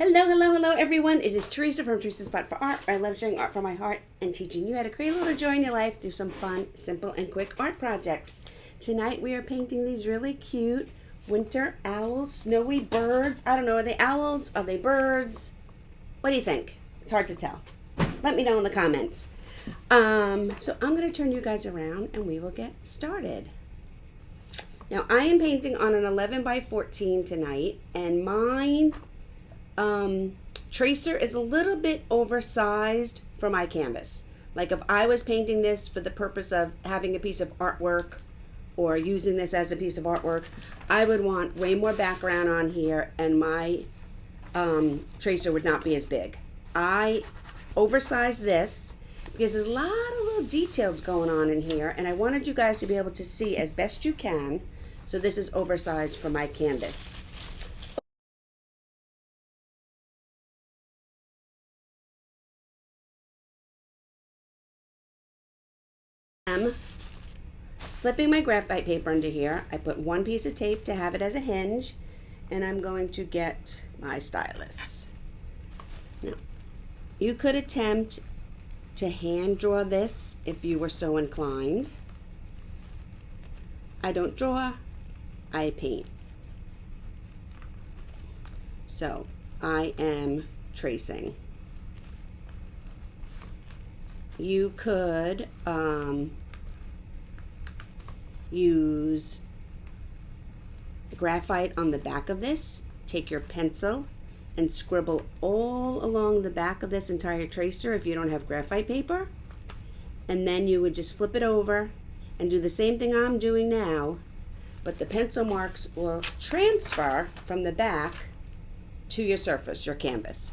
Hello, hello, hello, everyone. It is Teresa from Teresa's Spot for Art. I love sharing art from my heart and teaching you how to create a little joy in your life through some fun, simple, and quick art projects. Tonight we are painting these really cute winter owls, snowy birds. I don't know, are they owls? Are they birds? What do you think? It's hard to tell. Let me know in the comments. So I'm going to turn you guys around and we will get started. Now I am painting on an 11 by 14 tonight, and mine tracer is a little bit oversized for my canvas. Like if I was painting this for the purpose of having a piece of artwork or using this as a piece of artwork, I would want way more background on here, and my tracer would not be as big. I oversized this because there's a lot of little details going on in here, and I wanted you guys to be able to see as best you can. So this is oversized for my canvas. I'm slipping my graphite paper under here. I put one piece of tape to have it as a hinge, and I'm going to get my stylus. Now, you could attempt to hand draw this if you were so inclined. I don't draw, I paint. So I am tracing. You could use graphite on the back of this. Take your pencil and scribble all along the back of this entire tracer if you don't have graphite paper. And then you would just flip it over and do the same thing I'm doing now, but the pencil marks will transfer from the back to your surface, your canvas.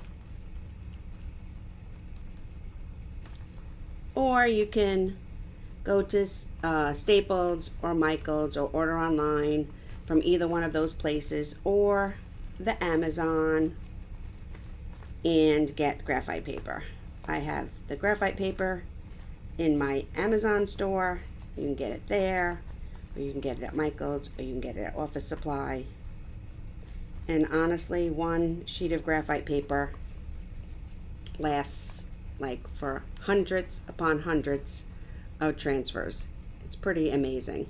Or you can go to Staples or Michael's or order online from either one of those places, or the Amazon, and get graphite paper. I have the graphite paper in my Amazon store. You can get it there, or you can get it at Michael's, or you can get it at Office Supply. And honestly, one sheet of graphite paper lasts like for hundreds upon hundreds of transfers. It's pretty amazing.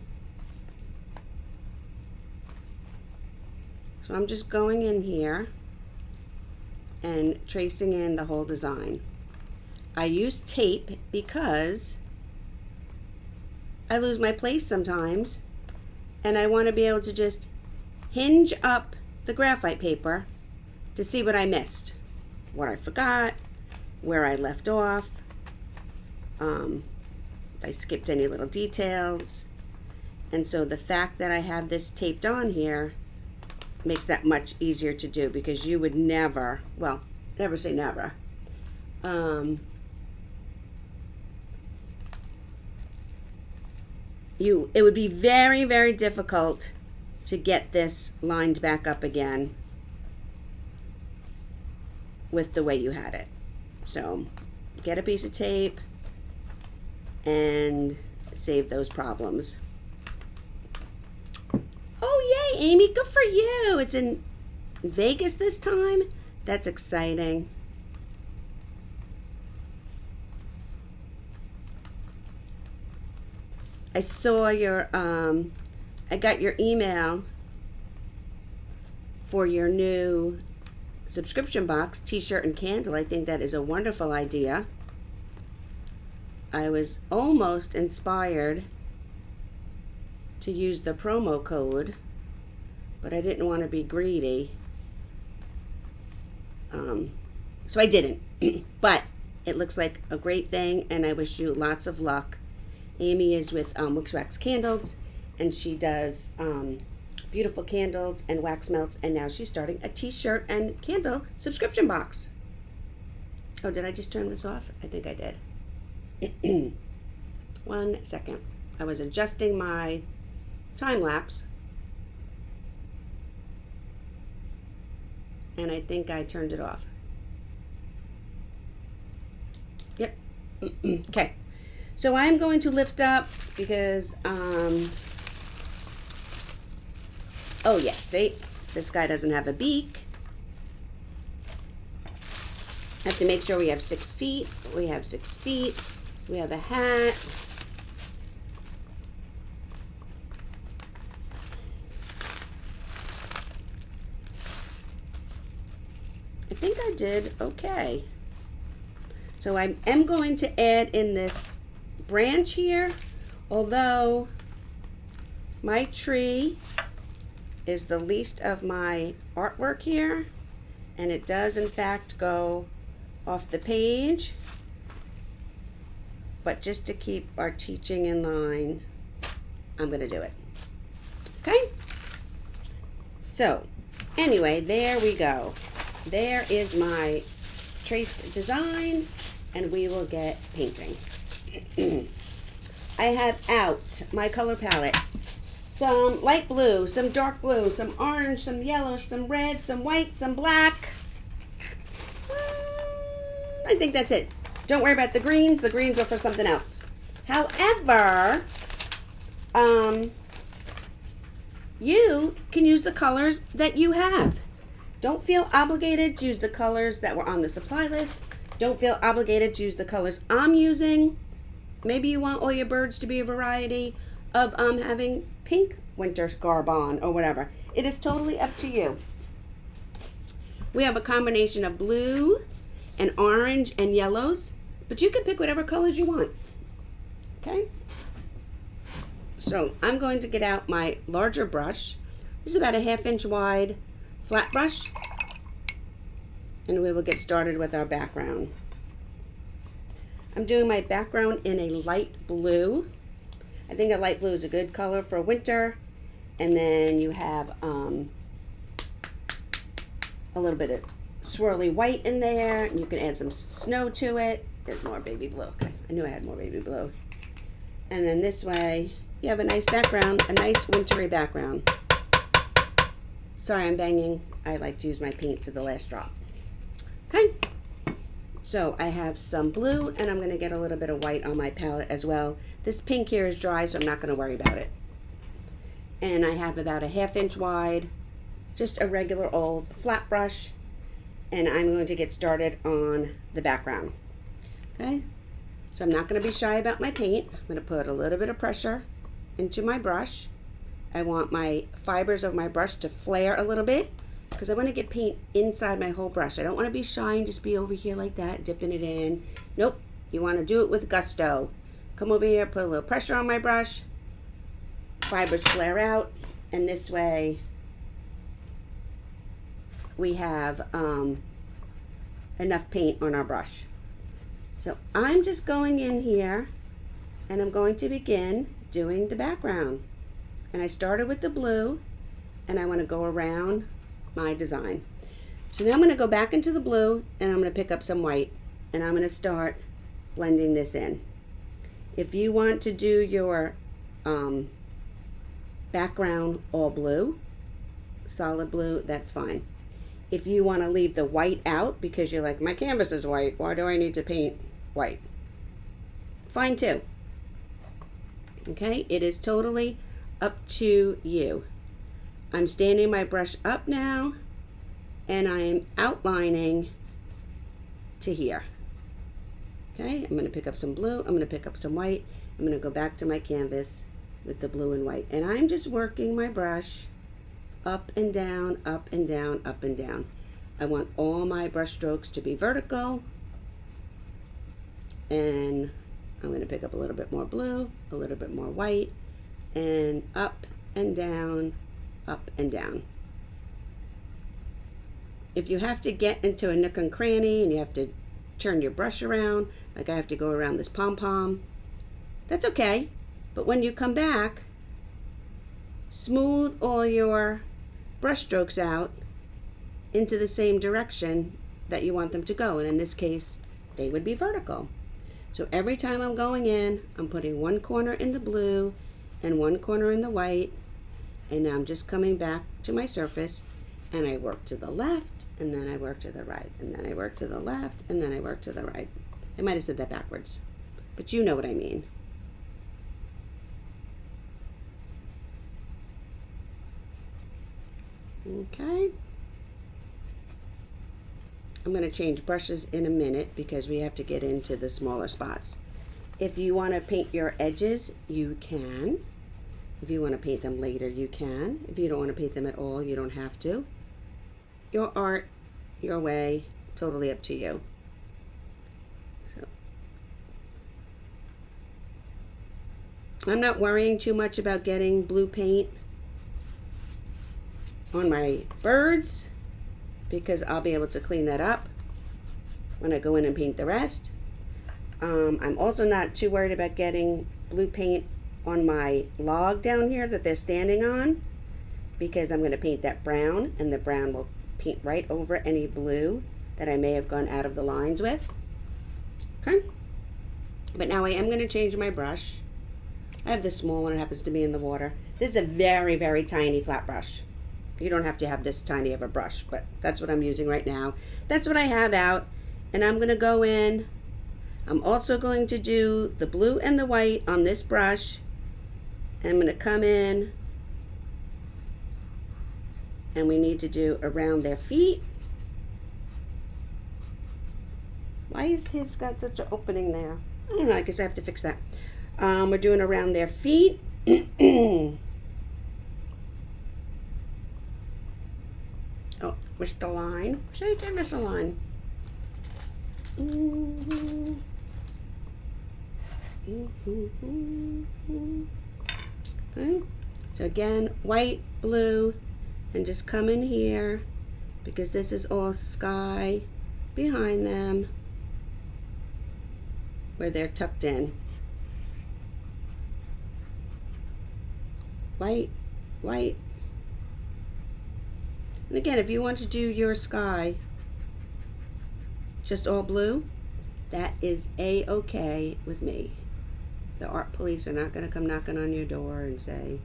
So I'm just going in here and tracing in the whole design. I use tape because I lose my place sometimes, and I want to be able to just hinge up the graphite paper to see what I missed, what I forgot, where I left off, if I skipped any little details. And so the fact that I have this taped on here makes that much easier to do, because you would never, well, never say never, it would be very, very difficult to get this lined back up again with the way you had it. So get a piece of tape and save those problems. Oh yay, Amy, good for you. It's in Vegas this time. That's exciting. I saw your I got your email for your new subscription box, t-shirt and candle. I think that is a wonderful idea. I was almost inspired to use the promo code, but I didn't want to be greedy, so I didn't. But it looks like a great thing, and I wish you lots of luck. Amy is with Wix Wax Candles, and she does beautiful candles and wax melts, and now she's starting a t-shirt and candle subscription box. Oh, did I just turn this off? I think I did. 1 second. I was adjusting my time lapse, and I think I turned it off. Yep. Okay. So I'm going to lift up because, oh yeah, see, this guy doesn't have a beak. have to make sure we have 6 feet. We have 6 feet. We have a hat. I think I did okay. So I am going to add in this branch here, although my tree is the least of my artwork here, and it does in fact go off the page, but just to keep our teaching in line, I'm going to do it. Okay? So, anyway, there we go. There is my traced design, and we will get painting. I have out my color palette. Some light blue, some dark blue, some orange, some yellow, some red, some white, some black. I think that's it. Don't worry about the greens. The greens are for something else. However, you can use the colors that you have. Don't feel obligated to use the colors that were on the supply list. Don't feel obligated to use the colors I'm using. Maybe you want all your birds to be a variety of having pink winter garb on or whatever. It is totally up to you. We have a combination of blue and orange and yellows, but you can pick whatever colors you want. Okay? So I'm going to get out my larger brush. This is about a 1/2 inch wide flat brush, and we will get started with our background. I'm doing my background in a light blue. I think a light blue is a good color for winter, and then you have a little bit of swirly white in there, and you can add some snow to it. There's more baby blue. Okay, I knew I had more baby blue. And then this way you have a nice background, a nice wintry background. Sorry, I'm banging. I like to use my paint to the last drop. Okay, so I have some blue, and I'm going to get a little bit of white on my palette as well. This pink here is dry, so I'm not going to worry about it. And I have about a 1/2 inch wide, just a regular old flat brush, and I'm going to get started on the background. Okay, so I'm not going to be shy about my paint. I'm going to put a little bit of pressure into my brush. I want my fibers of my brush to flare a little bit because I want to get paint inside my whole brush. I don't want to be shy and just be over here like that, dipping it in. Nope, you want to do it with gusto. Come over here, put a little pressure on my brush. Fibers flare out, and this way we have enough paint on our brush. So I'm just going in here, and I'm going to begin doing the background. And I started with the blue, and I want to go around my design. So now I'm going to go back into the blue, and I'm going to pick up some white, and I'm going to start blending this in. If you want to do your background all blue, solid blue, that's fine. If you want to leave the white out because you're like, my canvas is white, why do I need to paint white? Fine too. Okay, it is totally up to you. I'm standing my brush up now, and I am outlining to here. Okay, I'm going to pick up some blue, I'm going to pick up some white, I'm going to go back to my canvas with the blue and white, and I'm just working my brush up and down, up and down, up and down. I want all my brush strokes to be vertical, and I'm going to pick up a little bit more blue, a little bit more white, and up and down, up and down. If you have to get into a nook and cranny and you have to turn your brush around, like I have to go around this pom-pom, that's okay. But when you come back, smooth all your brush strokes out into the same direction that you want them to go. And in this case, they would be vertical. So every time I'm going in, I'm putting one corner in the blue and one corner in the white, and now I'm just coming back to my surface, and I work to the left, and then I work to the right, and then I work to the left, and then I work to the right. I might have said that backwards, but you know what I mean. Okay. I'm going to change brushes in a minute because we have to get into the smaller spots. If you want to paint your edges, you can. If you want to paint them later, you can. If you don't want to paint them at all, you don't have to. Your art, your way, totally up to you. So I'm not worrying too much about getting blue paint on my birds because I'll be able to clean that up when I go in and paint the rest. I'm also not too worried about getting blue paint on my log down here that they're standing on because I'm going to paint that brown, and the brown will paint right over any blue that I may have gone out of the lines with. Okay, but now I am going to change my brush. I have this small one, it happens to be in the water. This is a very, very tiny flat brush. You don't have to have this tiny of a brush, but that's what I'm using right now. That's what I have out, and I'm going to go in. I'm also going to do the blue and the white on this brush, and I'm going to come in, and we need to do around their feet. Why is his got such an opening there? I don't know, I guess I have to fix that. We're doing around their feet. Oh, missed the line. Say I missed the line. Okay. So again, white, blue, and just come in here because this is all sky behind them where they're tucked in. White, white. And again, if you want to do your sky just all blue, that is a-okay with me. The art police are not going to come knocking on your door and say,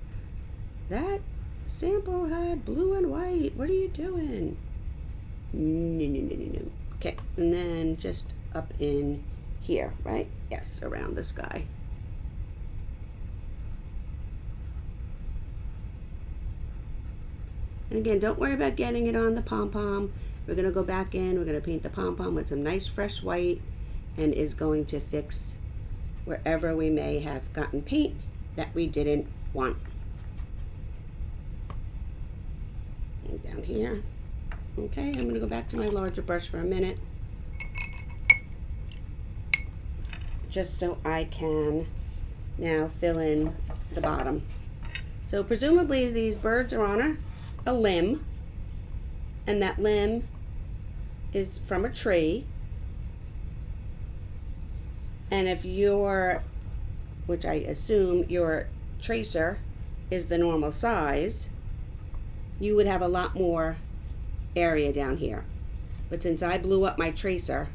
that sample had blue and white. What are you doing? No, no, no, no, no. Okay, and then just up in here, right? Yes, around the sky. And again, don't worry about getting it on the pom-pom. We're going to go back in. We're going to paint the pom-pom with some nice fresh white, and is going to fix wherever we may have gotten paint that we didn't want. And down here. Okay, I'm going to go back to my larger brush for a minute, just so I can now fill in the bottom. So presumably these birds are on a limb, and that limb is from a tree. And if your, which I assume your tracer is the normal size, you would have a lot more area down here. But since I blew up my tracer,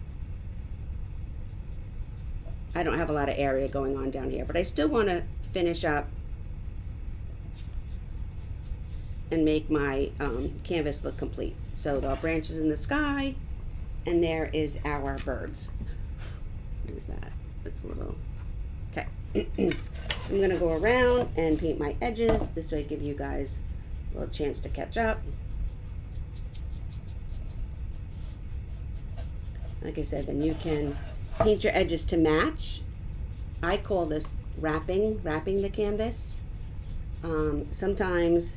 I don't have a lot of area going on down here. But I still want to finish up and make my canvas look complete. So the branches in the sky, and there is our birds. What is that? It's a little, okay. I'm gonna go around and paint my edges. This way give you guys a little chance to catch up. Like I said, then you can paint your edges to match. I call this wrapping the canvas. Sometimes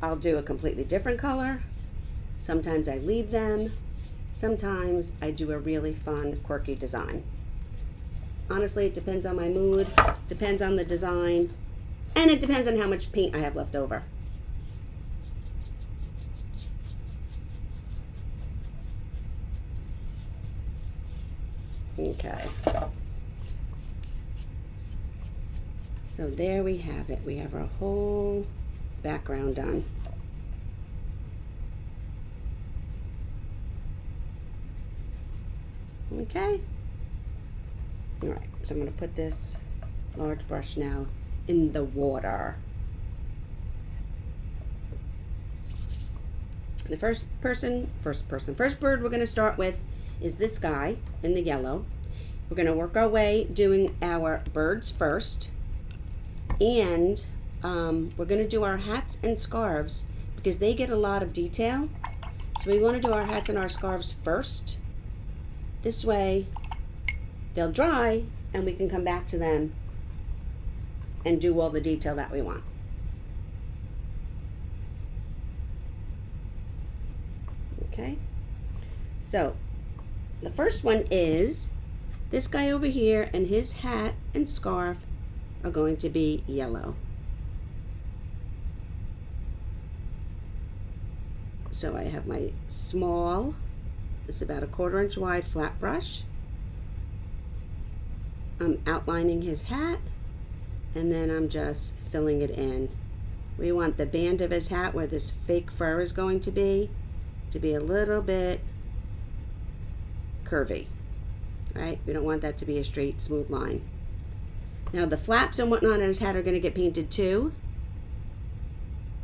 I'll do a completely different color. Sometimes I leave them. Sometimes I do a really fun, quirky design. Honestly, it depends on my mood, depends on the design, and it depends on how much paint I have left over. Okay. So there we have it. We have our whole background done. Okay. All right, so I'm going to put this large brush now in the water. The first bird we're going to start with is this guy in the yellow. We're going to work our way doing our birds first, and we're going to do our hats and scarves because they get a lot of detail. So we want to do our hats and our scarves first. This way they'll dry and we can come back to them and do all the detail that we want. Okay, so the first one is this guy over here, and his hat and scarf are going to be yellow. So I have my small, it's about a 1/4 inch wide flat brush. I'm outlining his hat, and then I'm just filling it in. We want the band of his hat where this fake fur is going to be a little bit curvy, right? We don't want that to be a straight, smooth line. Now the flaps and whatnot on his hat are going to get painted too,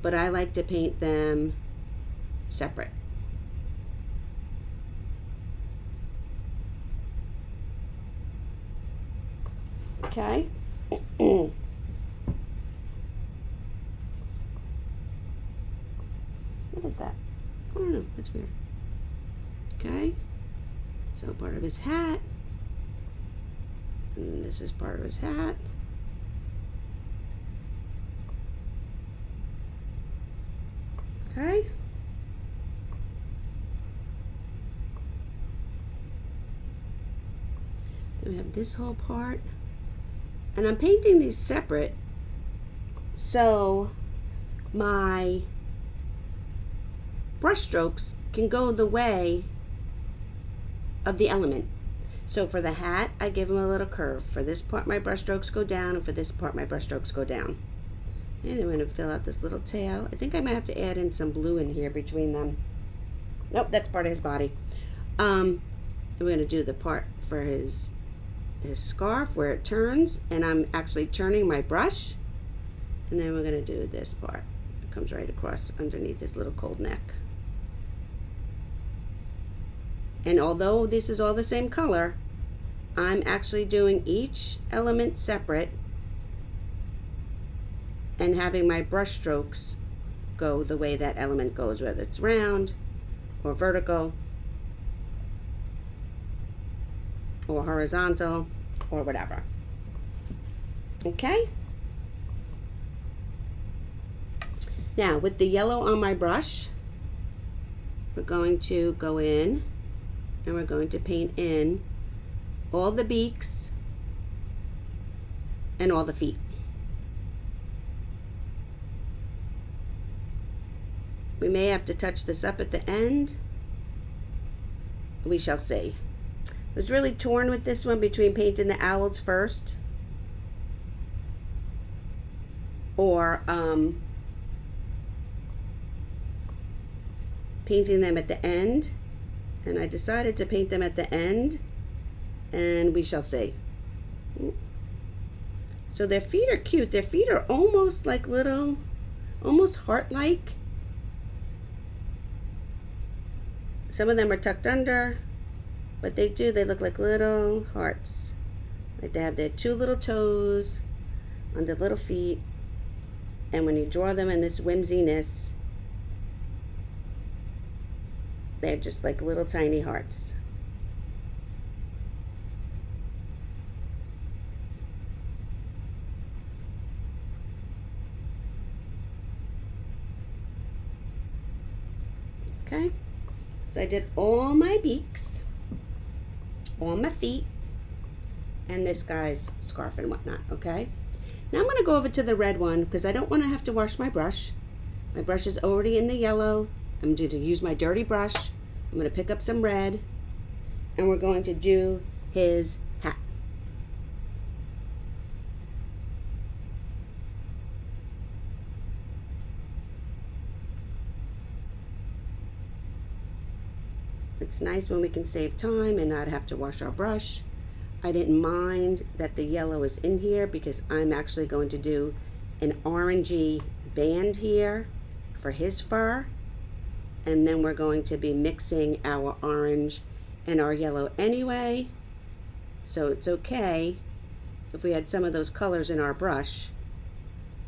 but I like to paint them separate. Okay. What is that? I don't know. That's weird. Okay. So part of his hat. And this is part of his hat. Okay. Then we have this whole part. And I'm painting these separate so my brush strokes can go the way of the element. So for the hat, I give him a little curve. For this part, my brush strokes go down, and for this part, my brush strokes go down. And I'm going to fill out this little tail. I think I might have to add in some blue in here between them. Nope, that's part of his body. And we're going to do the part for his scarf where it turns, and I'm actually turning my brush, and then we're going to do this part. It comes right across underneath his little cold neck. And although this is all the same color, I'm actually doing each element separate and having my brush strokes go the way that element goes, whether it's round or vertical or horizontal or whatever. Okay? Now with the yellow on my brush, we're going to go in and we're going to paint in all the beaks and all the feet. We may have to touch this up at the end. We shall see. I was really torn with this one between painting the owls first or painting them at the end. And I decided to paint them at the end, and we shall see. So their feet are cute. Their feet are almost like little, almost heart-like. Some of them are tucked under, but they look like little hearts. Like they have their 2 little toes on the little feet. And when you draw them in this whimsiness, they're just like little tiny hearts. Okay, so I did all my beaks, all my feet, and this guy's scarf and whatnot, okay? Now I'm gonna go over to the red one because I don't wanna have to wash my brush. My brush is already in the yellow. I'm going to use my dirty brush. I'm going to pick up some red, and we're going to do his hat. It's nice when we can save time and not have to wash our brush. I didn't mind that the yellow is in here because I'm actually going to do an orangey band here for his fur. And then we're going to be mixing our orange and our yellow anyway. So it's okay if we had some of those colors in our brush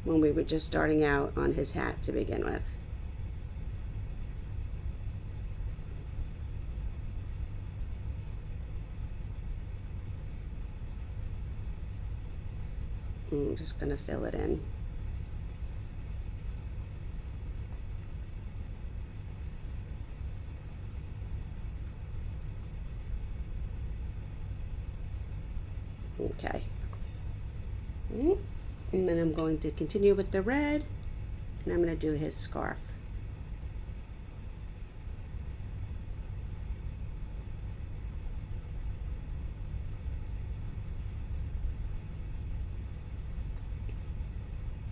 when we were just starting out on his hat to begin with. I'm just going to fill it in. Okay. And then I'm going to continue with the red, and I'm going to do his scarf.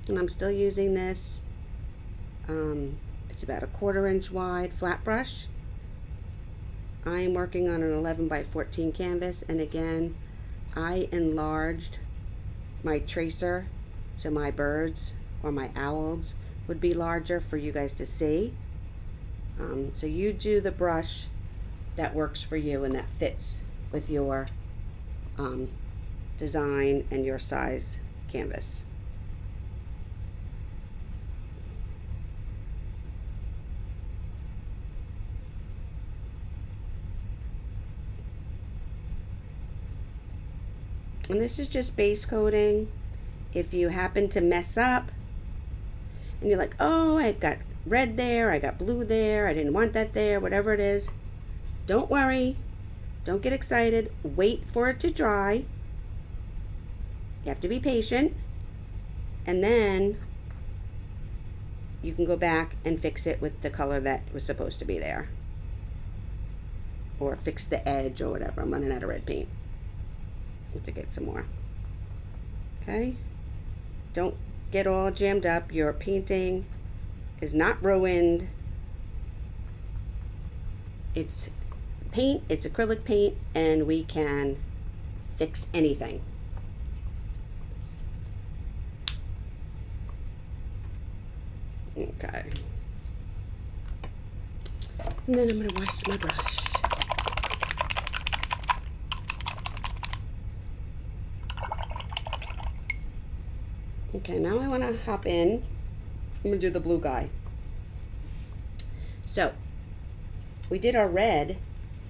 And I'm still using this, it's about a 1/4 inch wide flat brush. I am working on an 11 by 14 canvas, and again, I enlarged my tracer so my birds or my owls would be larger for you guys to see. So you do the brush that works for you and that fits with your design and your size canvas. And this is just base coating. If you happen to mess up and you're like, oh, I got red there, I got blue there, I didn't want that there, whatever it is, don't worry, don't get excited, wait for it to dry. You have to be patient, and then you can go back and fix it with the color that was supposed to be there, or fix the edge or whatever. I'm running out of red paint. Have to get some more. Okay, don't get all jammed up. Your painting is not ruined. It's paint, it's acrylic paint, and we can fix anything. Okay, and then I'm going to wash my brush. Okay, now I want to hop in. I'm going to do the blue guy. So, we did our red.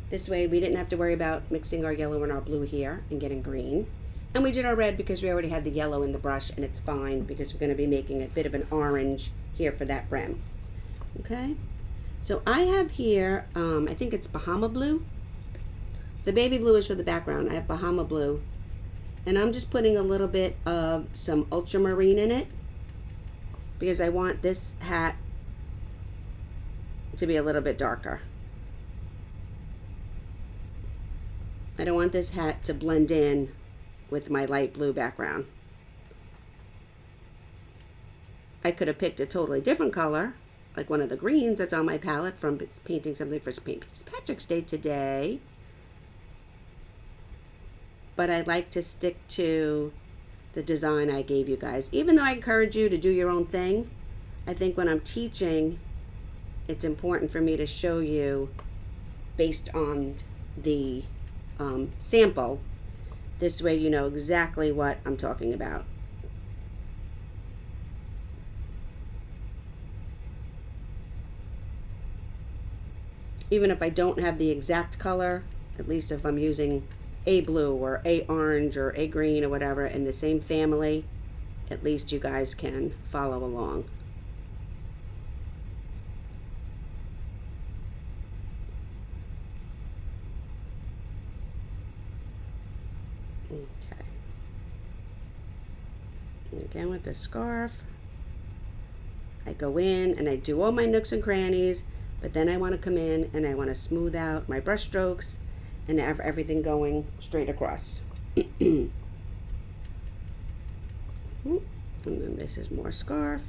This way we didn't have to worry about mixing our yellow and our blue here and getting green. And we did our red because we already had the yellow in the brush, and it's fine because we're going to be making a bit of an orange here for that brim. Okay, so I have here, I think it's Bahama blue. The baby blue is for the background. I have Bahama blue. And I'm just putting a little bit of some ultramarine in it because I want this hat to be a little bit darker. I don't want this hat to blend in with my light blue background. I could have picked a totally different color, like one of the greens that's on my palette from painting something for St. Patrick's Day today. But I like to stick to the design I gave you guys. Even though I encourage you to do your own thing, I think when I'm teaching, it's important for me to show you based on the sample. This way you know exactly what I'm talking about. Even if I don't have the exact color, at least if I'm using a blue or a orange or a green or whatever in the same family, at least you guys can follow along. Okay. And again with the scarf, I go in and I do all my nooks and crannies, but then I want to come in and I want to smooth out my brush strokes and have everything going straight across. And then this is more scarf.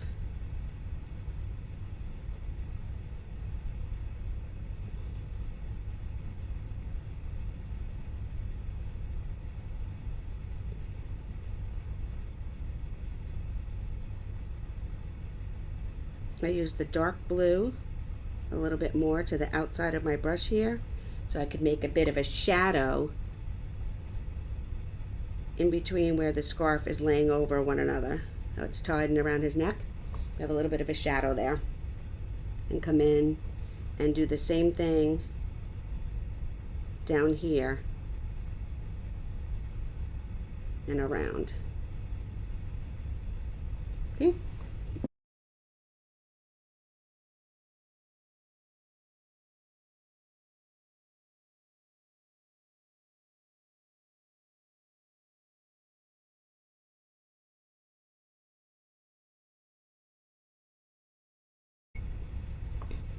I use the dark blue a little bit more to the outside of my brush here, so I could make a bit of a shadow in between where the scarf is laying over one another. How it's tied around his neck. We have a little bit of a shadow there. And come in and do the same thing down here and around. Okay.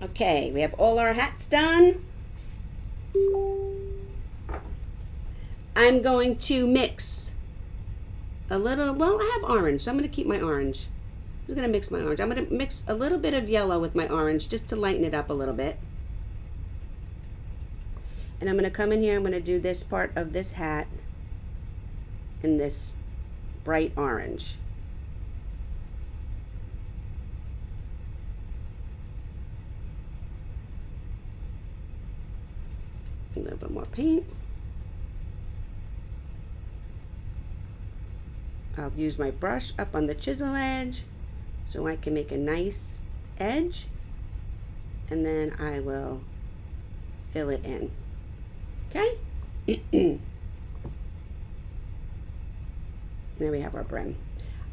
Okay, we have all our hats done. I'm going to mix a little, well, I have orange, so I'm going to keep my orange. I'm going to mix my orange. I'm going to mix a little bit of yellow with my orange just to lighten it up a little bit. And I'm going to come in here, I'm going to do this part of this hat in this bright orange. A little bit more paint. I'll use my brush up on the chisel edge so I can make a nice edge, and then I will fill it in. Okay? There we have our brim.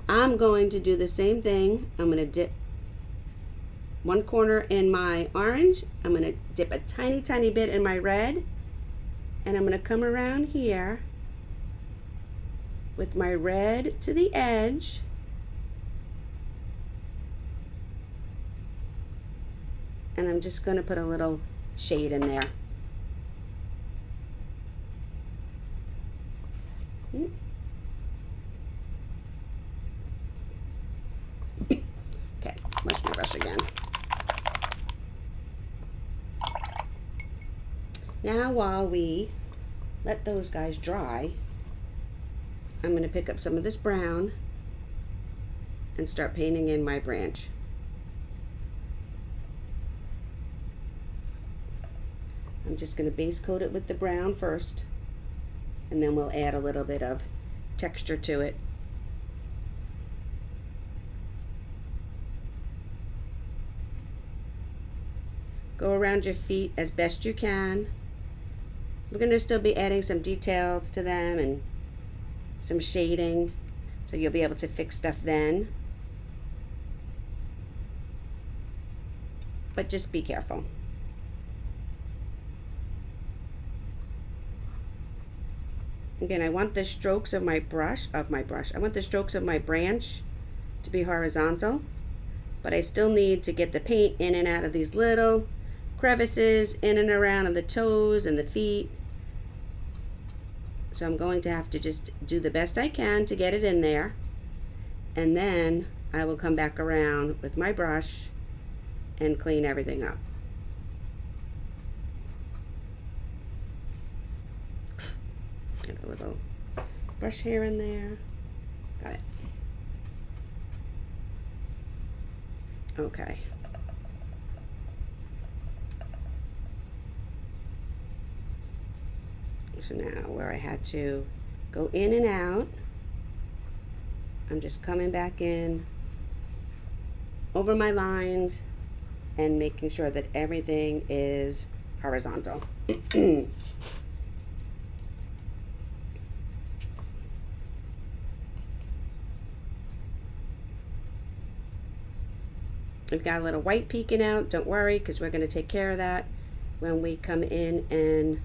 I'm going to do the same thing. I'm going to dip one corner in my orange. I'm going to dip a tiny, tiny bit in my red, and I'm going to come around here with my red to the edge, and I'm just going to put a little shade in there. Okay, wash my brush again. Now while we let those guys dry, I'm going to pick up some of this brown and start painting in my branch. I'm just going to base coat it with the brown first, and then we'll add a little bit of texture to it. Go around your feet as best you can. We're going to still be adding some details to them and some shading, so you'll be able to fix stuff then. But just be careful. Again, I want the strokes of my brush, I want the strokes of my branch to be horizontal, but I still need to get the paint in and out of these little crevices, in and around of the toes and the feet. So I'm going to have to just do the best I can to get it in there, and then I will come back around with my brush and clean everything up. Get a little brush here and there. Got it. Okay. So now where I had to go in and out, I'm just coming back in over my lines and making sure that everything is horizontal. We've got a little white peeking out. Don't worry, because we're going to take care of that when we come in and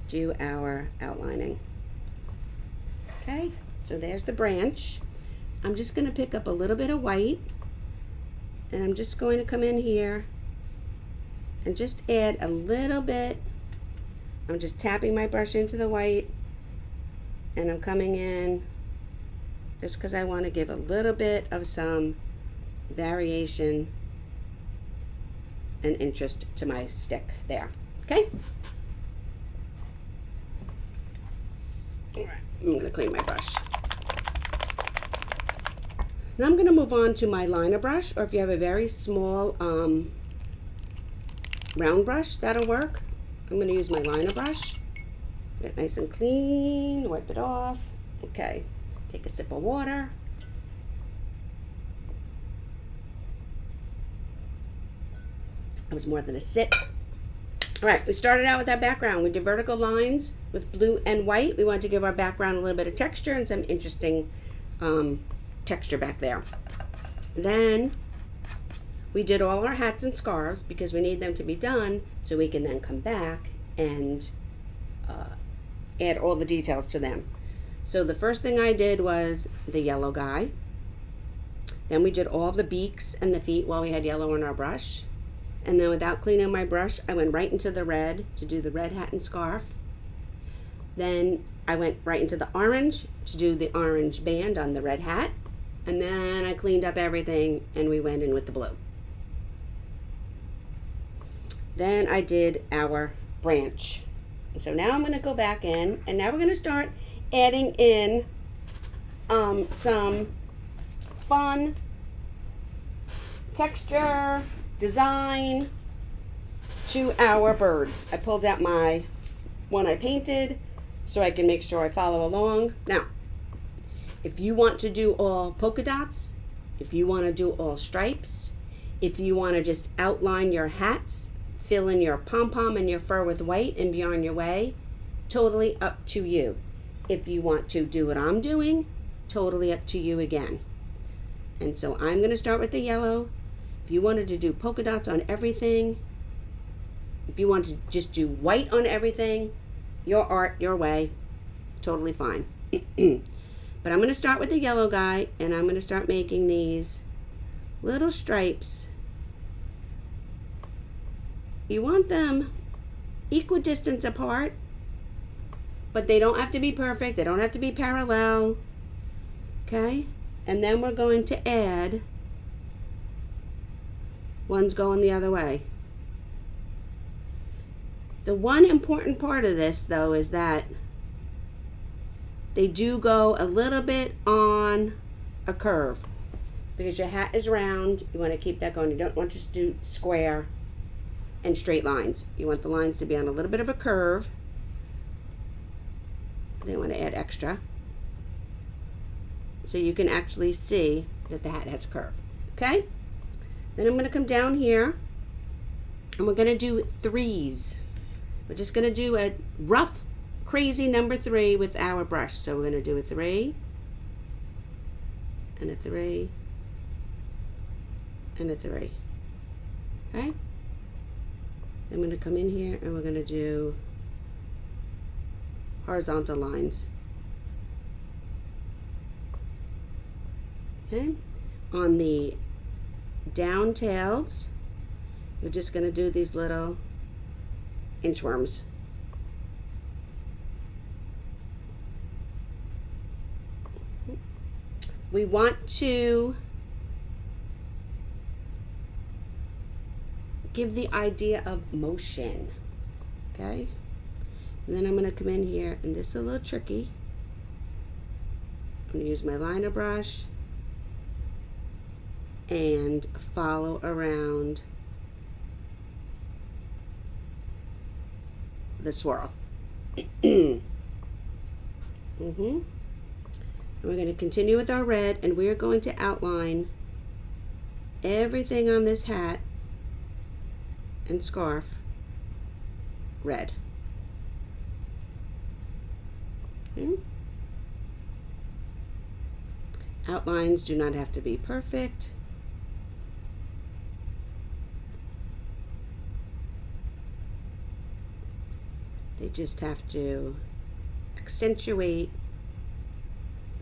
do our outlining. Okay, so there's the branch. I'm just going to pick up a little bit of white, and I'm just going to come in here and just add a little bit. I'm just tapping my brush into the white, and I'm coming in just because I want to give a little bit of some variation and interest to my stick there. Okay? All right, I'm going to clean my brush. Now I'm going to move on to my liner brush, or if you have a very small round brush, that'll work. I'm going to use my liner brush. Get it nice and clean, wipe it off. Okay, take a sip of water. That was more than a sip. All right, we started out with our background. We did vertical lines with blue and white. We wanted to give our background a little bit of texture and some interesting texture back there. Then we did all our hats and scarves because we need them to be done so we can then come back and add all the details to them. So the first thing I did was the yellow guy. Then we did all the beaks and the feet while we had yellow on our brush. And then without cleaning my brush, I went right into the red to do the red hat and scarf. Then I went right into the orange to do the orange band on the red hat. And then I cleaned up everything and we went in with the blue. Then I did our branch. So now I'm going to go back in, and now we're going to start adding in some fun texture design to our birds. I pulled out my one I painted so I can make sure I follow along. Now, if you want to do all polka dots, if you want to do all stripes, if you want to just outline your hats, fill in your pom-pom and your fur with white and be on your way, totally up to you. If you want to do what I'm doing, totally up to you again. And so I'm going to start with the yellow. If you wanted to do polka dots on everything, if you want to just do white on everything, your art, your way, totally fine. But I'm going to start with the yellow guy, and I'm going to start making these little stripes. You want them equidistant apart, but they don't have to be perfect. They don't have to be parallel. Okay? And then we're going to add ones going the other way. The one important part of this, though, is that they do go a little bit on a curve because your hat is round. You want to keep that going. You don't want to just do square and straight lines. You want the lines to be on a little bit of a curve. They want to add extra so you can actually see that the hat has a curve. Okay? Then I'm going to come down here and we're going to do threes. We're just going to do a rough, crazy number 3 with our brush. So we're going to do a 3 and a 3 and a 3. Okay? I'm going to come in here and we're going to do horizontal lines. Okay? On the down tails, we're just going to do these little inchworms. We want to give the idea of motion. Okay? And then I'm going to come in here, and this is a little tricky. I'm going to use my liner brush and follow around the swirl. And we're going to continue with our red, and we're going to outline everything on this hat and scarf red. Okay. Outlines do not have to be perfect. They just have to accentuate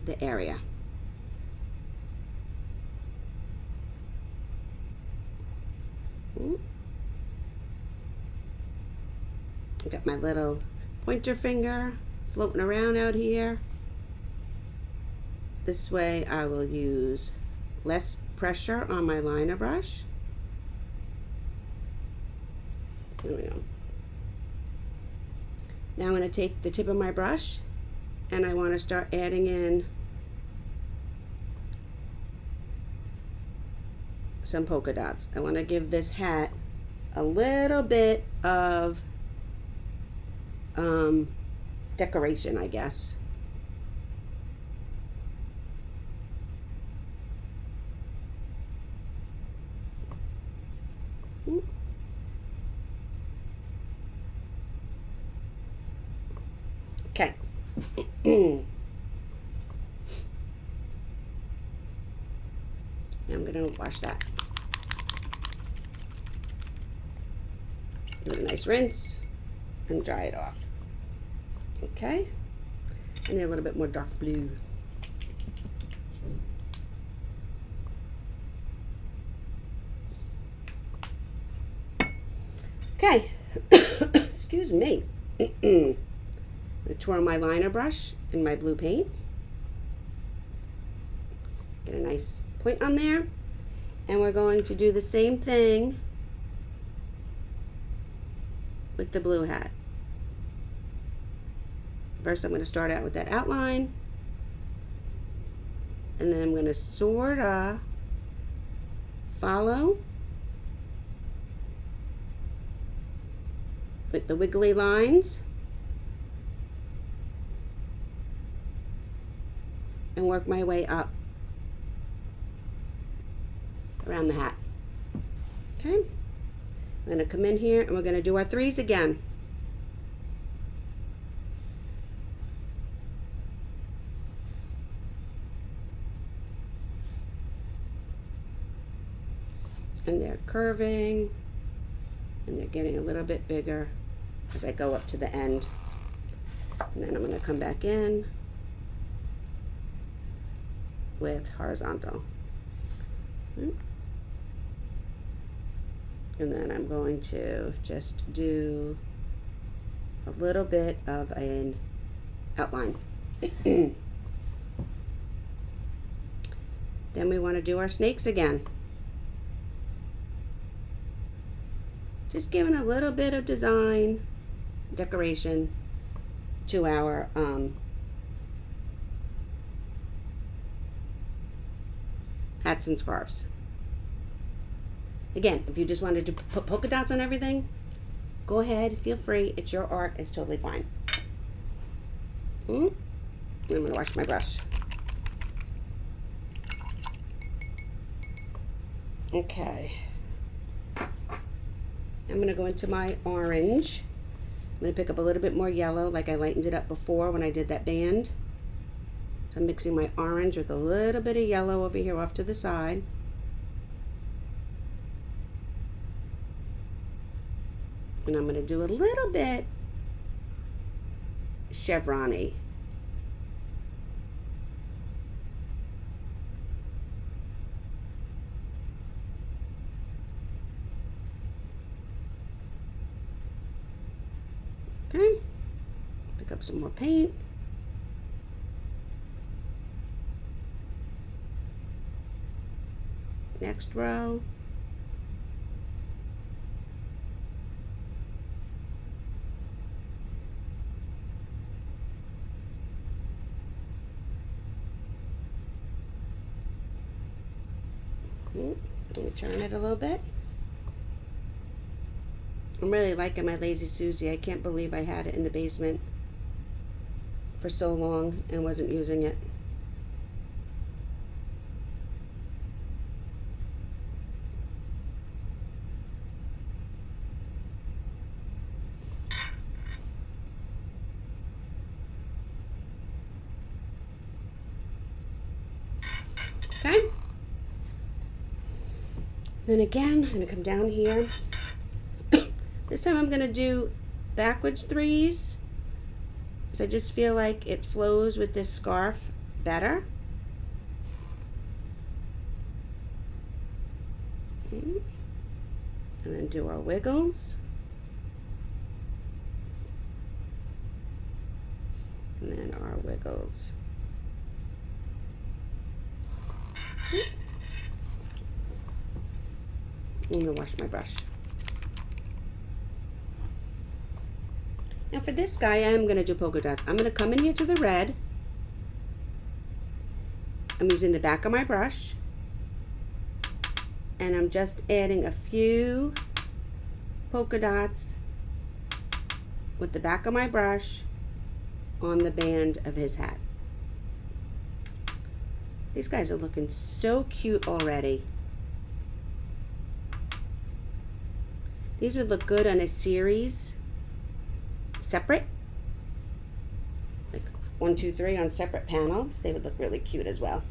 the area. I got my little pointer finger floating around out here. This way I will use less pressure on my liner brush. There we go. Now I'm going to take the tip of my brush and I want to start adding in some polka dots. I want to give this hat a little bit of decoration, I guess. Okay. Now I'm going to wash that. Give it a nice rinse and dry it off. Okay. I need a little bit more dark blue. Okay. Excuse me. I'm going to twirl my liner brush in my blue paint. Get a nice point on there. And we're going to do the same thing with the blue hat. First I'm going to start out with that outline. And then I'm going to sort of follow with the wiggly lines and work my way up around the hat. Okay, I'm going to come in here and we're going to do our threes again. And they're curving and they're getting a little bit bigger as I go up to the end. And then I'm going to come back in with horizontal. And then I'm going to just do a little bit of an outline. Then we want to do our snakes again. Just giving a little bit of design, decoration to our hats and scarves. Again, if you just wanted to put polka dots on everything, go ahead, feel free. It's your art, it's totally fine. I'm going to wash my brush. Okay. I'm going to go into my orange. I'm going to pick up a little bit more yellow like I lightened it up before when I did that band. So I'm mixing my orange with a little bit of yellow over here off to the side. And I'm going to do a little bit chevron-y. Okay, pick up some more paint. Next row. Let me turn it a little bit. I'm really liking my Lazy Susie. I can't believe I had it in the basement for so long and wasn't using it. Okay. Then again, I'm going to come down here. This time I'm going to do backwards threes, so I just feel like it flows with this scarf better. And then do our wiggles. And then our wiggles. I'm going to wash my brush. Now for this guy, I'm going to do polka dots. I'm going to come in here to the red. I'm using the back of my brush. And I'm just adding a few polka dots with the back of my brush on the band of his hat. These guys are looking so cute already. These would look good on a series separate, like 1, 2, 3 on separate panels. They would look really cute as well.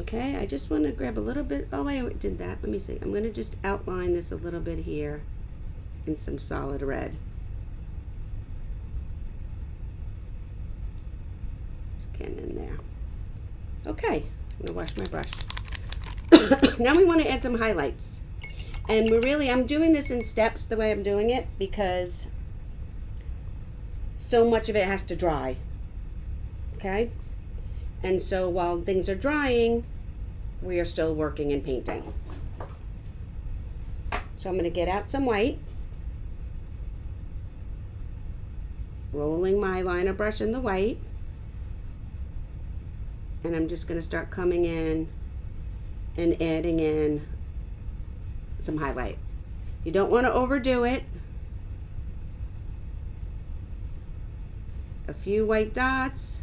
Okay, I just want to grab a little bit. Oh, I did that. Let me see. I'm going to just outline this a little bit here in some solid red. Just getting in there. Okay, I'm going to wash my brush. Now we want to add some highlights. And I'm doing this in steps the way I'm doing it because so much of it has to dry. Okay? And so while things are drying, we are still working and painting. So I'm going to get out some white, rolling my liner brush in the white, and I'm just going to start coming in and adding in some highlight. You don't want to overdo it. A few white dots.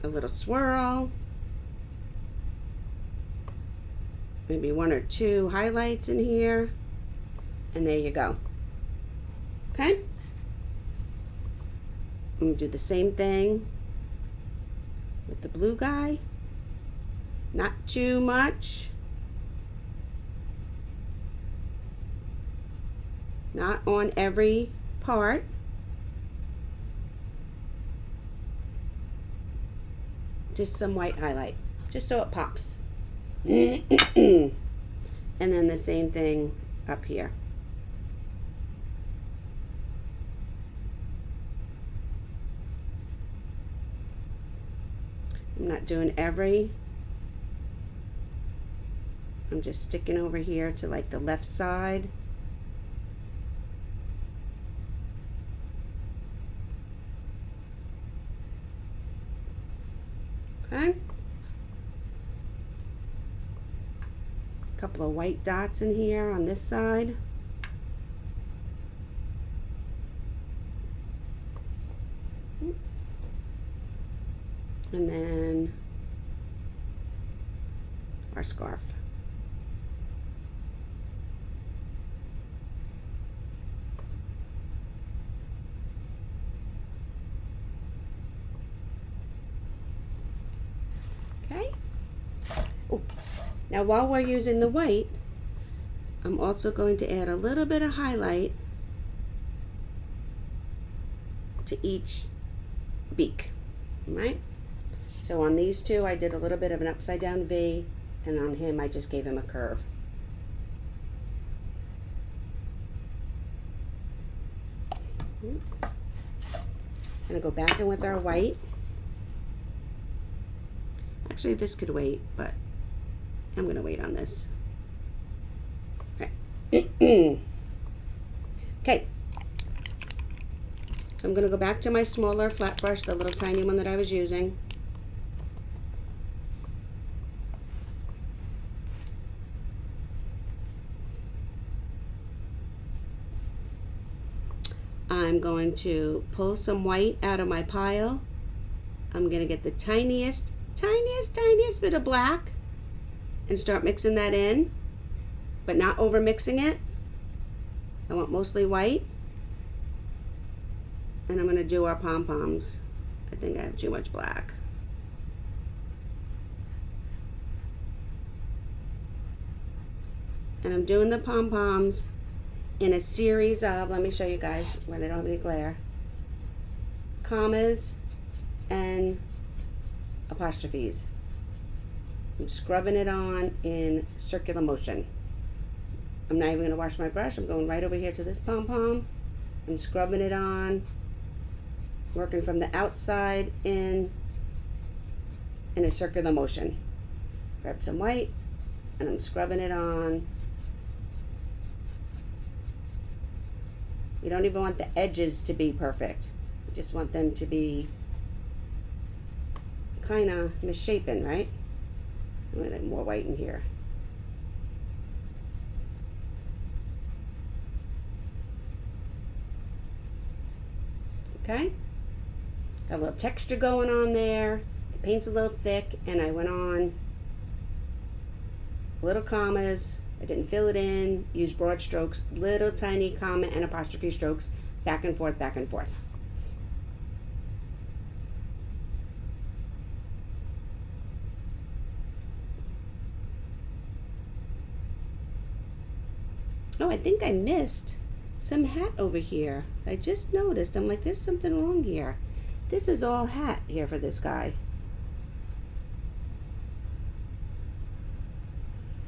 A little swirl. Maybe one or two highlights in here. And there you go. Okay? I'm going to do the same thing with the blue guy. Not too much. Not on every part. Just some white highlight, just so it pops. And then the same thing up here. I'm not doing every. I'm just sticking over here to like the left side. Okay. A couple of white dots in here on this side. And then our scarf. Okay. Oh, now while we're using the white, I'm also going to add a little bit of highlight to each beak. All right. So on these two, I did a little bit of an upside down V, and on him, I just gave him a curve. I'm gonna go back in with our white. Actually, this could wait, but I'm going to wait on this. Okay. Okay. So I'm going to go back to my smaller flat brush, the little tiny one that I was using. I'm going to pull some white out of my pile. I'm going to get the tiniest bit of black and start mixing that in, but not over mixing it. I want mostly white. And I'm going to do our pom-poms. I think I have too much black. And I'm doing the pom-poms in a series of, let me show you guys when I don't have any glare, commas and apostrophes. I'm scrubbing it on in circular motion. I'm not even going to wash my brush. I'm going right over here to this pom-pom. I'm scrubbing it on, working from the outside in a circular motion. Grab some white and I'm scrubbing it on. You don't even want the edges to be perfect. You just want them to be kind of misshapen, right? I'm going to add more white in here. Okay? Got a little texture going on there. The paint's a little thick, and I went on little commas. I didn't fill it in. Use broad strokes, little tiny comma and apostrophe strokes back and forth, back and forth. Oh, I think I missed some hat over here. I just noticed. I'm like, there's something wrong here. This is all hat here for this guy.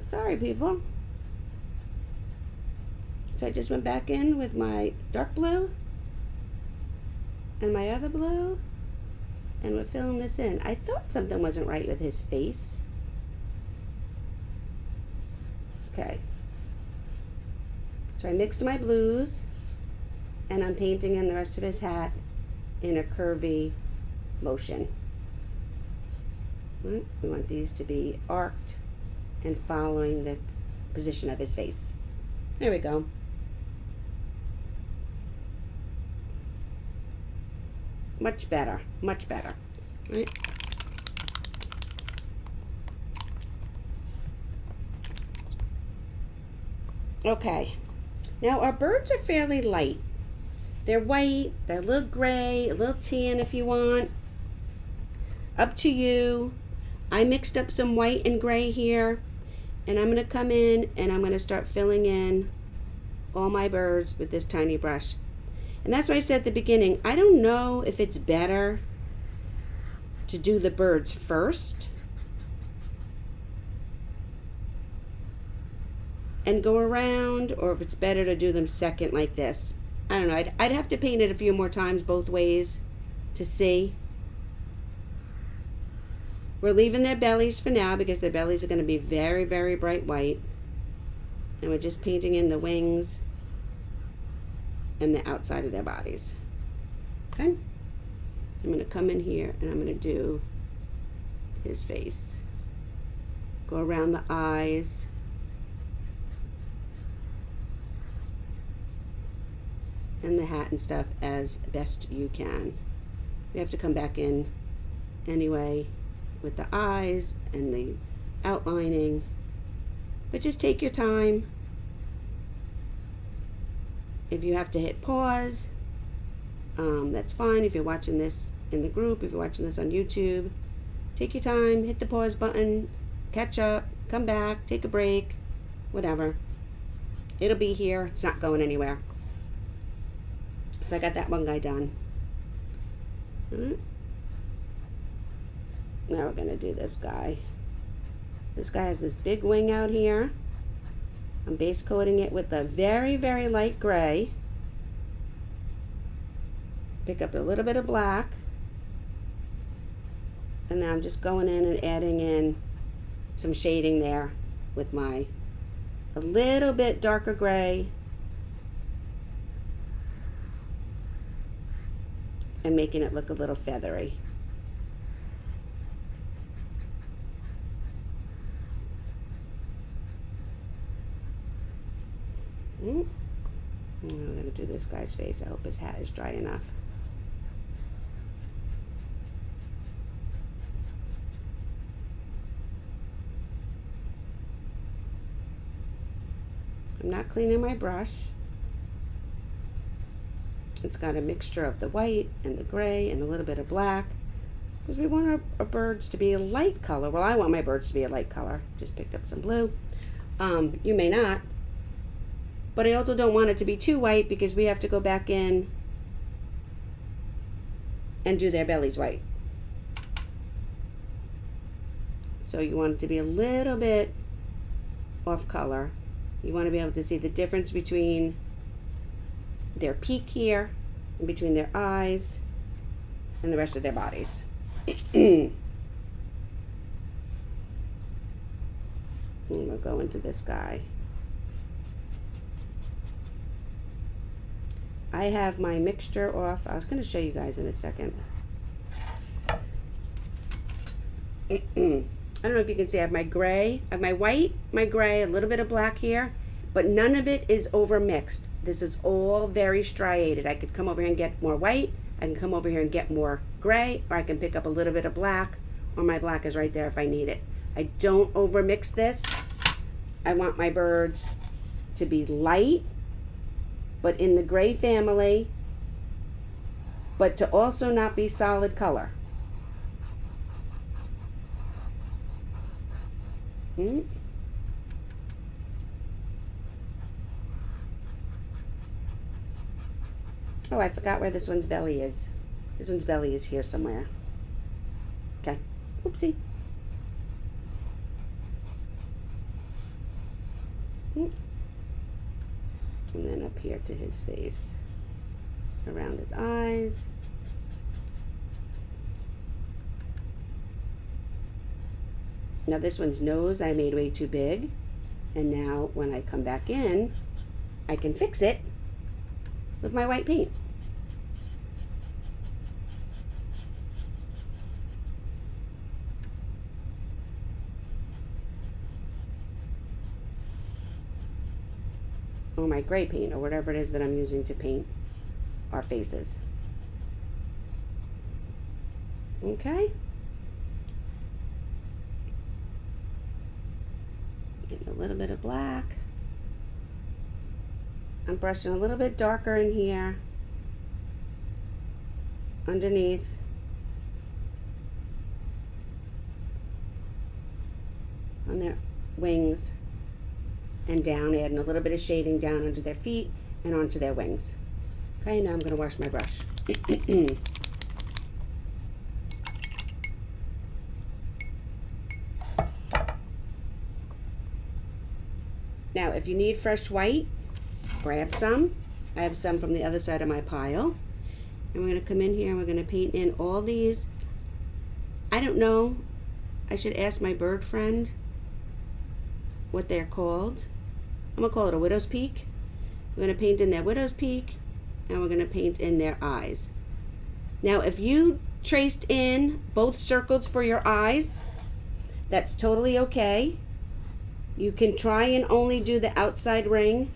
Sorry, people. So I just went back in with my dark blue and my other blue, and we're filling this in. I thought something wasn't right with his face. Okay. So I mixed my blues, and I'm painting in the rest of his hat in a curvy motion. We want these to be arced and following the position of his face. There we go. Much better, much better. Right? Okay. Now our birds are fairly light. They're white, they're a little gray, a little tan if you want. Up to you. I mixed up some white and gray here, and I'm gonna come in and I'm gonna start filling in all my birds with this tiny brush. And that's why I said at the beginning, I don't know if it's better to do the birds first and go around, or if it's better to do them second like this. I don't know. I'd have to paint it a few more times both ways to see. We're leaving their bellies for now because their bellies are going to be very, very bright white. And we're just painting in the wings and the outside of their bodies. Okay? I'm going to come in here and I'm going to do his face. Go around the eyes. And the hat and stuff as best you can. We have to come back in anyway with the eyes and the outlining, but just take your time. If you have to hit pause, that's fine. If you're watching this in the group, if you're watching this on YouTube, take your time, hit the pause button, catch up, come back, take a break, whatever. It'll be here. It's not going anywhere. So I got that one guy done. Now we're going to do this guy. This guy has this big wing out here. I'm base coating it with a very, very light gray. Pick up a little bit of black. And now I'm just going in and adding in some shading there with my a little bit darker gray. And making it look a little feathery. I'm going to do this guy's face. I hope his hat is dry enough. I'm not cleaning my brush. It's got a mixture of the white and the gray and a little bit of black because we want our birds to be a light color. Well, I want my birds to be a light color. Just picked up some blue. You may not, but I also don't want it to be too white because we have to go back in and do their bellies white. So you want it to be a little bit off color. You want to be able to see the difference between their peak here and between their eyes and the rest of their bodies. And we'll go into this guy. I have my mixture off. I was going to show you guys in a second. I don't know if you can see. I have my gray, I have my white, my gray, a little bit of black here, but none of it is over mixed. This is all very striated. I could come over here and get more white. I can come over here and get more gray, or I can pick up a little bit of black, or my black is right there if I need it. I don't over mix this. I want my birds to be light, but in the gray family, but to also not be solid color. Oh, I forgot where this one's belly is. This one's belly is here somewhere. Okay. Oopsie. And then up here to his face. Around his eyes. Now this one's nose I made way too big. And now when I come back in, I can fix it with my white paint. Or my gray paint, or whatever it is that I'm using to paint our faces. Okay. Getting a little bit of black. I'm brushing a little bit darker in here, underneath. On their wings. And down, adding a little bit of shading down under their feet and onto their wings. Okay, now I'm going to wash my brush. Now, if you need fresh white, grab some. I have some from the other side of my pile. And we're going to come in here and we're going to paint in all these. I don't know. I should ask my bird friend what they're called. I'm going to call it a widow's peak. We're going to paint in their widow's peak, and we're going to paint in their eyes. Now, if you traced in both circles for your eyes, that's totally okay. You can try and only do the outside ring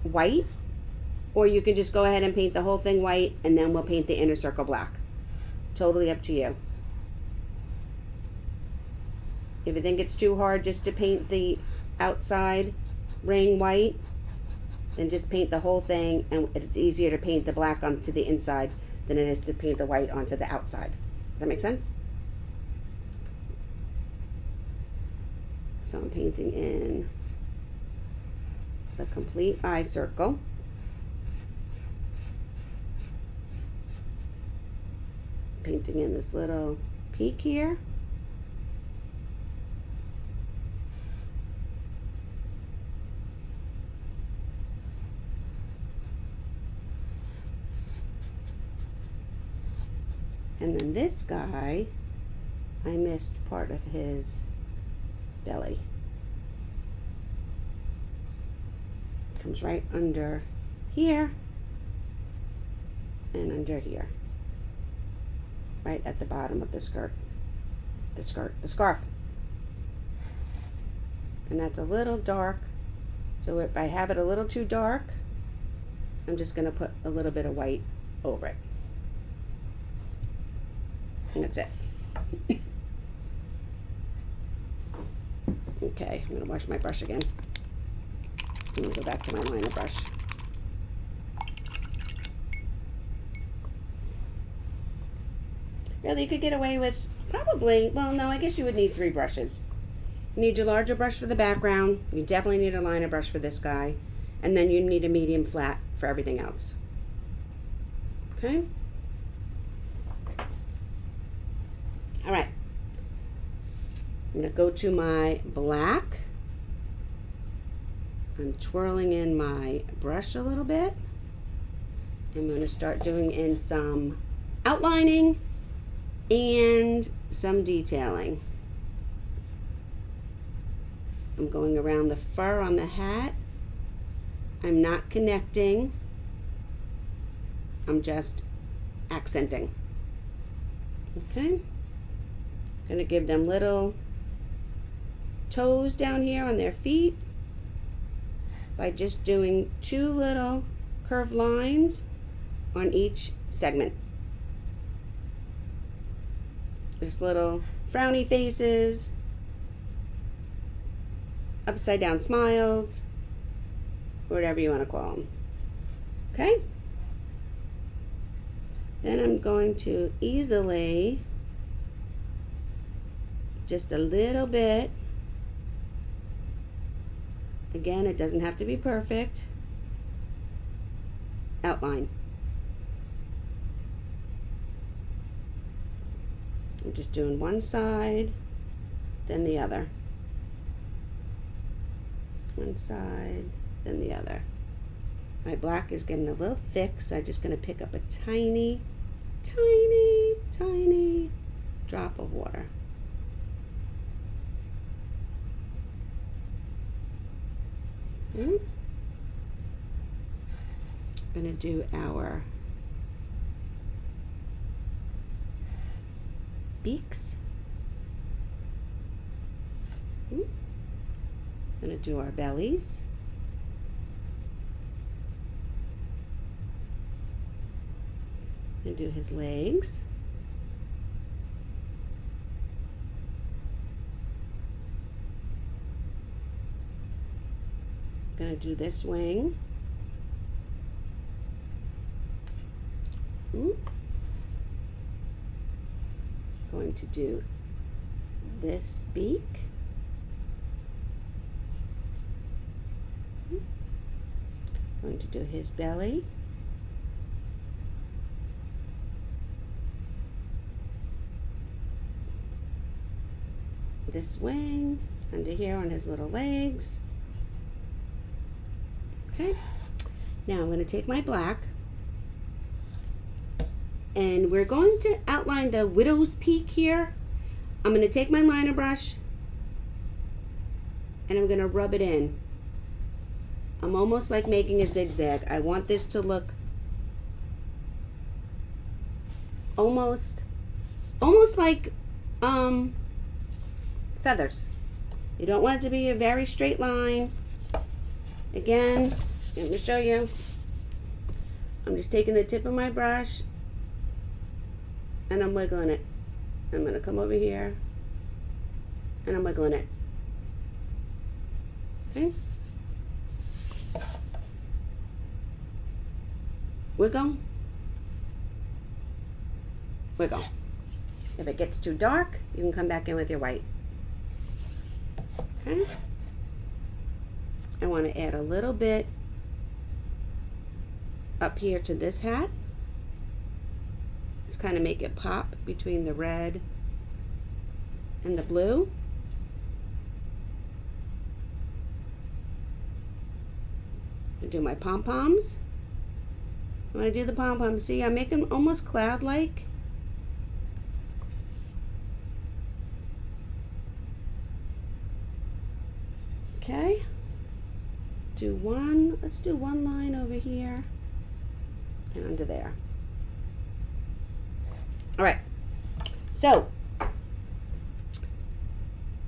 white, or you can just go ahead and paint the whole thing white, and then we'll paint the inner circle black. Totally up to you. If you think it's too hard just to paint the outside ring white, then just paint the whole thing, and it's easier to paint the black onto the inside than it is to paint the white onto the outside. Does that make sense? So I'm painting in the complete eye circle. Painting in this little peak here. And then this guy, I missed part of his belly. Comes right under here and under here. Right at the bottom of the skirt. The scarf. And that's a little dark. So if I have it a little too dark, I'm just going to put a little bit of white over it. And that's it. Okay, I'm going to wash my brush again. I'm going to go back to my liner brush. Really, you could get away with probably, well, no, I guess you would need 3 brushes. You need your larger brush for the background. You definitely need a liner brush for this guy. And then you need a medium flat for everything else. Okay? All right. I'm going to go to my black. I'm twirling in my brush a little bit. I'm going to start doing in some outlining and some detailing. I'm going around the fur on the hat. I'm not connecting. I'm just accenting. Okay? I'm going to give them little toes down here on their feet by just doing 2 little curved lines on each segment. Just little frowny faces, upside down smiles, whatever you want to call them. Okay? Then I'm going to easily, just a little bit, again, it doesn't have to be perfect, outline. I'm just doing one side, then the other. One side, then the other. My black is getting a little thick, so I'm just going to pick up a tiny, tiny, tiny drop of water. I'm going to do our beaks. I'm going to do our bellies. I'm going to do his legs. I'm going to do this wing. Going to do this beak. Going to do his belly. This wing under here on his little legs. Okay, now I'm going to take my black and we're going to outline the widow's peak here. I'm going to take my liner brush and I'm going to rub it in. I'm almost like making a zigzag. I want this to look almost like feathers. You don't want it to be a very straight line. Again, let me show you. I'm just taking the tip of my brush and I'm wiggling it. I'm going to come over here and I'm wiggling it. Okay. Wiggle. Wiggle. If it gets too dark, you can come back in with your white. Okay. I want to add a little bit up here to this hat. Just kind of make it pop between the red and the blue. I do my pom-poms. When I do the pom-poms, see, I make them almost cloud-like. Okay. Let's do one line over here and under there. All right, so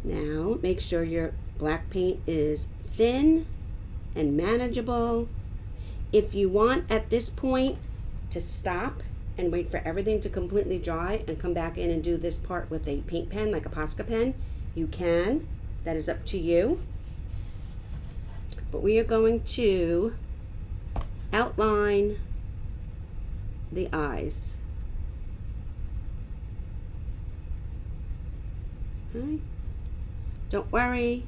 now make sure your black paint is thin and manageable. If you want at this point to stop and wait for everything to completely dry and come back in and do this part with a paint pen, like a Posca pen, you can. That is up to you. But we are going to outline the eyes. Okay. Don't worry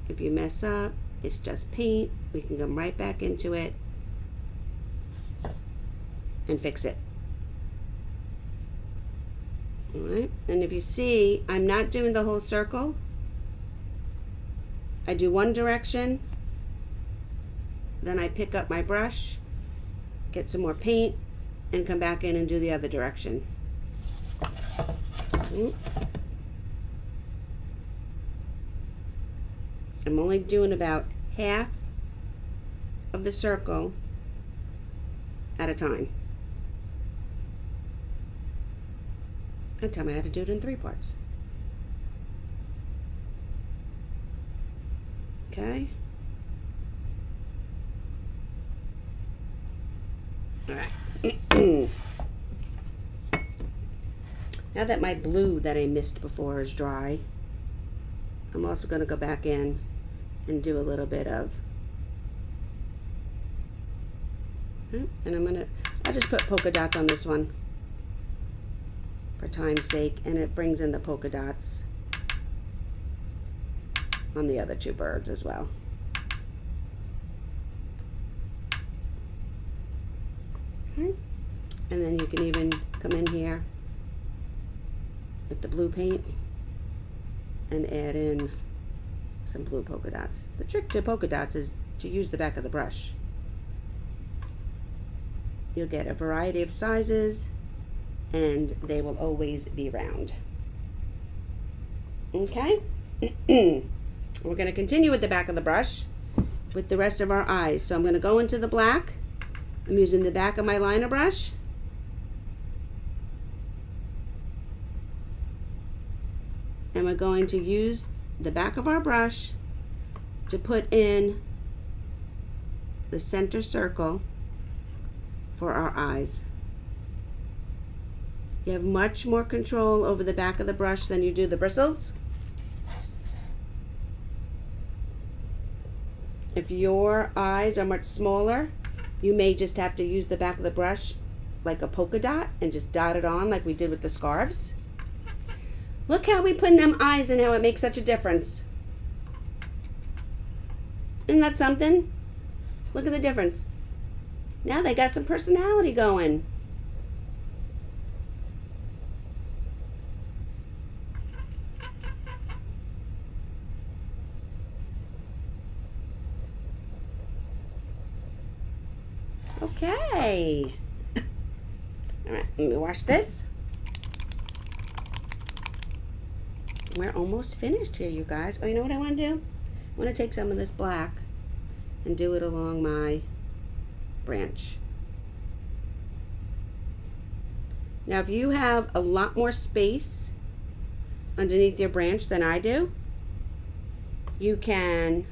if you mess up, it's just paint. We can come right back into it and fix it. All right, and if you see, I'm not doing the whole circle. I do one direction, then I pick up my brush, get some more paint, and come back in and do the other direction. I'm only doing about half of the circle at a time. And tell me how to do it in 3 parts. Okay. All right. Now that my blue that I missed before is dry, I'm also going to go back in and do a little bit of, and I'll just put polka dots on this one. for time's sake, and it brings in the polka dots on the other two birds as well. Okay. And then you can even come in here with the blue paint and add in some blue polka dots. The trick to polka dots is to use the back of the brush. You'll get a variety of sizes and they will always be round. Okay? We're going to continue with the back of the brush with the rest of our eyes. So I'm going to go into the black. I'm using the back of my liner brush. And we're going to use the back of our brush to put in the center circle for our eyes. You have much more control over the back of the brush than you do the bristles. If your eyes are much smaller, you may just have to use the back of the brush like a polka dot and just dot it on like we did with the scarves. Look how we put in them eyes and how it makes such a difference. Isn't that something? Look at the difference. Now they got some personality going. Okay. All right, let me wash this. We're almost finished here, you guys. Oh, you know what I want to do? I want to take some of this black and do it along my branch. Now, if you have a lot more space underneath your branch than I do, you can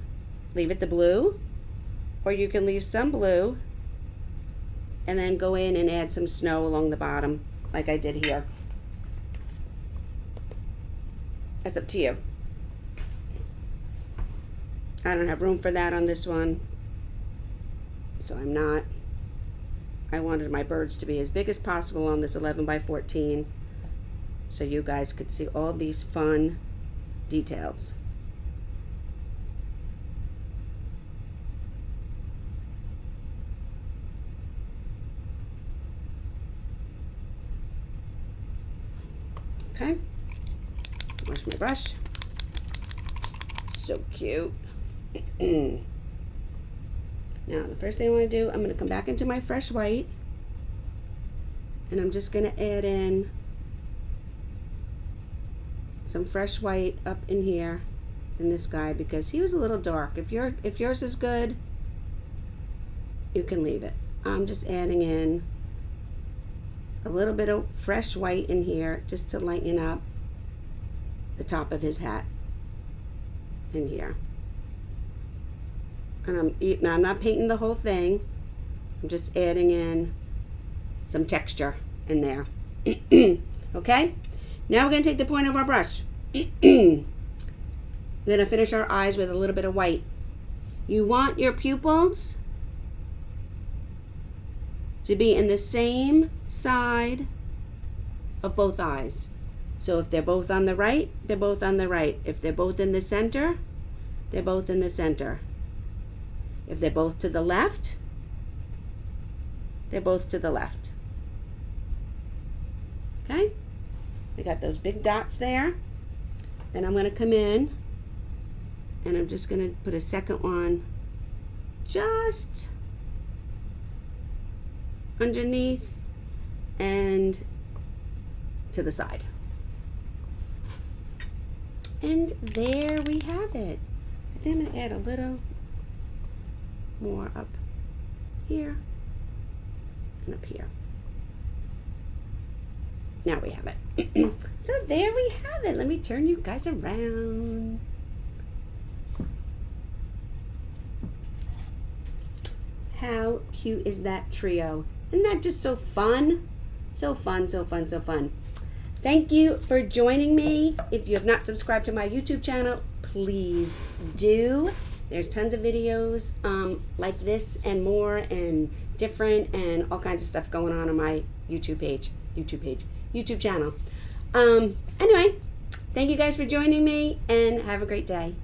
leave it the blue, or you can leave some blue and then go in and add some snow along the bottom like I did here. That's up to you. I don't have room for that on this one, so I'm not. I wanted my birds to be as big as possible on this 11 by 14 so you guys could see all these fun details. Okay. Wash my brush. So cute. Now, the first thing I want to do, I'm going to come back into my fresh white, and I'm just going to add in some fresh white up in here in this guy because he was a little dark. If yours is good, you can leave it. I'm just adding in a little bit of fresh white in here just to lighten up the top of his hat in here. And I'm not painting the whole thing. I'm just adding in some texture in there. Okay? Now we're going to take the point of our brush. We're going to finish our eyes with a little bit of white. You want your pupils to be in the same side of both eyes. So if they're both on the right, they're both on the right. If they're both in the center, they're both in the center. If they're both to the left, they're both to the left. Okay? We got those big dots there. Then I'm going to come in and I'm just going to put a second one just underneath and to the side. And there we have it. I think I'm going to add a little more up here and up here. Now we have it. So there we have it. Let me turn you guys around. How cute is that trio? Isn't that just so fun? So fun, so fun, so fun. Thank you for joining me. If you have not subscribed to my YouTube channel, please do. There's tons of videos like this and more and different and all kinds of stuff going on my YouTube page. YouTube channel. Anyway, thank you guys for joining me, and have a great day.